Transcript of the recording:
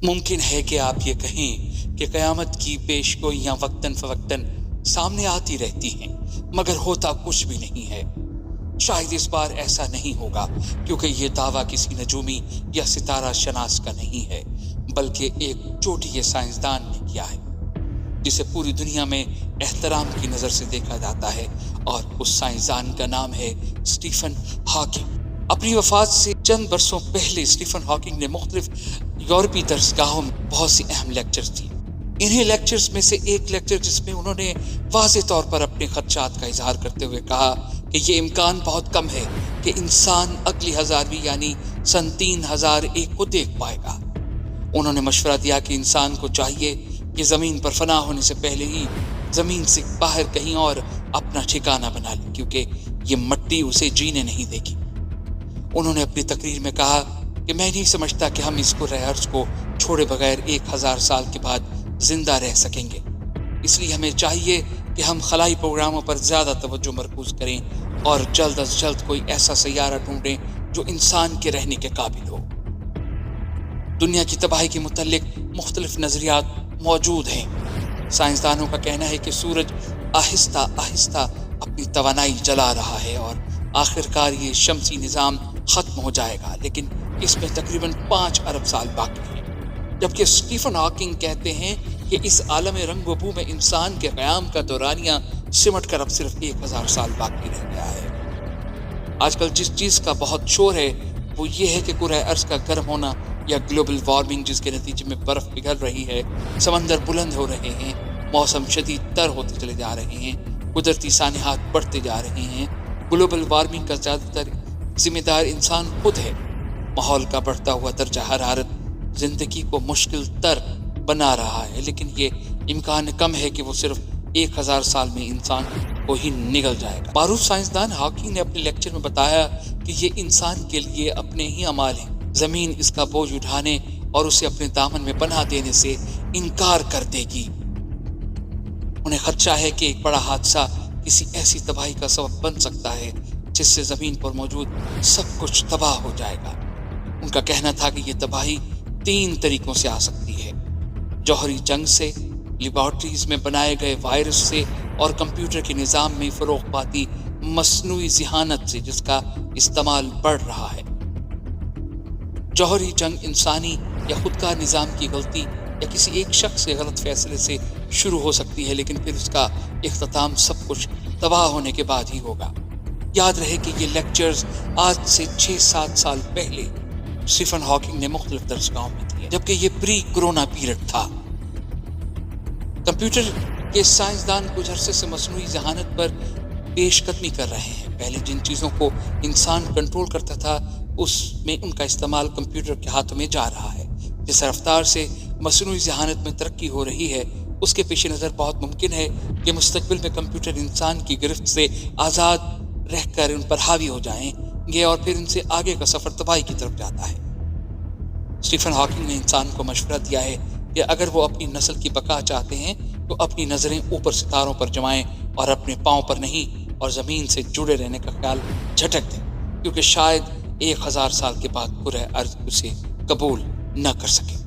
मुमकिन है कि आप ये कहें कि क़यामत की पेशगोइयां वक्तन फवक्तन सामने आती रहती हैं, मगर होता कुछ भी नहीं है। शायद इस बार ऐसा नहीं होगा, क्योंकि ये दावा किसी नजूमी या सितारा शनास का नहीं है, बल्कि एक चोटिए साइंसदान ने किया है, जिसे पूरी दुनिया में एहतराम की नजर से देखा जाता है, और उस साइंसदान का नाम है स्टीफन हॉकिंग। अपनी वफात से चंद बरसों पहले स्टीफन हॉकिंग ने मुख्तलिफ यूरोपीय दरसगाहों में बहुत सी अहम लेक्चर्स दी। इन्हीं लेक्चर्स में से एक लेक्चर जिसमें उन्होंने वाज़े तौर पर अपने खदशात का इजहार करते हुए कहा कि ये इम्कान बहुत कम है कि इंसान अगली हज़ारवीं यानी सन 3001 को देख पाएगा। उन्होंने मशवरा दिया कि इंसान को चाहिए कि ज़मीन पर फना होने से पहले ही ज़मीन से बाहर कहीं और अपना ठिकाना बना ले, क्योंकि ये मिट्टी उसे जीने नहीं देगी। उन्होंने अपनी तकरीर में कहा कि मैं नहीं समझता कि हम इस कुर्रे अर्ज़ को छोड़े बगैर 1000 साल के बाद जिंदा रह सकेंगे। इसलिए हमें चाहिए कि हम खलाई प्रोग्रामों पर ज़्यादा तवज्जो मरकूज करें और जल्द अज जल्द कोई ऐसा सैयारा ढूंढें जो इंसान के रहने के काबिल हो। दुनिया की तबाही के मुतल्लिक मुख्तलिफ नज़रियात मौजूद हैं। साइंसदानों का कहना है कि सूरज आहिस्ता आहिस्ता अपनी तवानाई जला रहा है और आखिरकार ये शमसी निज़ाम ख़त्म हो जाएगा, लेकिन इसमें तकरीबन 5 अरब साल बाकी हैं। जबकि स्टीफन हॉकिंग कहते हैं कि इस आलम रंगो बू में इंसान के क़याम का दौरानिया सिमट कर अब सिर्फ 1000 साल बाकी रह गया है। आजकल जिस चीज़ का बहुत शोर है वो ये है कि कुर्रे अर्ज़ का गर्म होना या ग्लोबल वार्मिंग, जिसके नतीजे में बर्फ़ पिघल रही है, समंदर बुलंद हो रहे हैं, मौसम शदीद तर होते चले जा रहे हैं, कुदरती सानिहात बढ़ते जा रहे हैं। ग्लोबल वार्मिंग का ज़्यादातर जिम्मेदार इंसान खुद है। माहौल का बढ़ता हुआ दर्जा हरारत जिंदगी को मुश्किल तर बना रहा है, लेकिन ये इम्कान कम है कि वो सिर्फ 1000 साल में इंसान को ही निगल जाएगा। मारूफ साइंसदान हॉकिंग ने अपने लेक्चर में बताया कि ये इंसान के लिए अपने ही अमाल हैं। जमीन इसका बोझ उठाने और उसे अपने दामन में पनाह देने से इनकार कर देगी। उन्हें खदशा है कि एक बड़ा हादसा किसी ऐसी तबाही का सबब बन सकता है जिससे जमीन पर मौजूद सब कुछ तबाह हो जाएगा। उनका कहना था कि यह तबाही 3 तरीकों से आ सकती है: जौहरी जंग से, लेबॉर्ट्रीज में बनाए गए वायरस से, और कंप्यूटर के निज़ाम में फरोग पाती मसनूई ज़हानत से, जिसका इस्तेमाल बढ़ रहा है। जौहरी जंग इंसानी या खुदकार निज़ाम की गलती या किसी एक शख्स के गलत फैसले से शुरू हो सकती है, लेकिन फिर उसका इख्तिताम सब कुछ तबाह होने के बाद ही होगा। याद रहे कि ये लेक्चर्स आज से 6-7 साल पहले स्टीफन हॉकिंग ने मुख्तलिफ दरसगाहों में दिए, जबकि ये प्री कोरोना पीरियड था। कंप्यूटर के साइंसदान कुछ अरसे से मसनूई ज़हानत पर पेशकदमी कर रहे हैं। पहले जिन चीज़ों को इंसान कंट्रोल करता था उसमें उनका इस्तेमाल कंप्यूटर के हाथों में जा रहा है। जिस रफ्तार से मसनूई ज़हानत में तरक्की हो रही है, उसके पेश नज़र बहुत मुमकिन है कि मुस्तकबिल में कंप्यूटर इंसान की गिरफ्त से आज़ाद रहकर उन पर हावी हो जाएंगे और फिर इनसे आगे का सफ़र तबाही की तरफ जाता है। स्टीफन हॉकिंग ने इंसान को मशवरा दिया है कि अगर वो अपनी नस्ल की बका चाहते हैं तो अपनी नज़रें ऊपर सितारों पर जमाएं और अपने पाँव पर नहीं और ज़मीन से जुड़े रहने का ख्याल झटक दें, क्योंकि शायद 1000 साल के बाद कुर्रे अर्ज़ उसे कबूल न कर सके।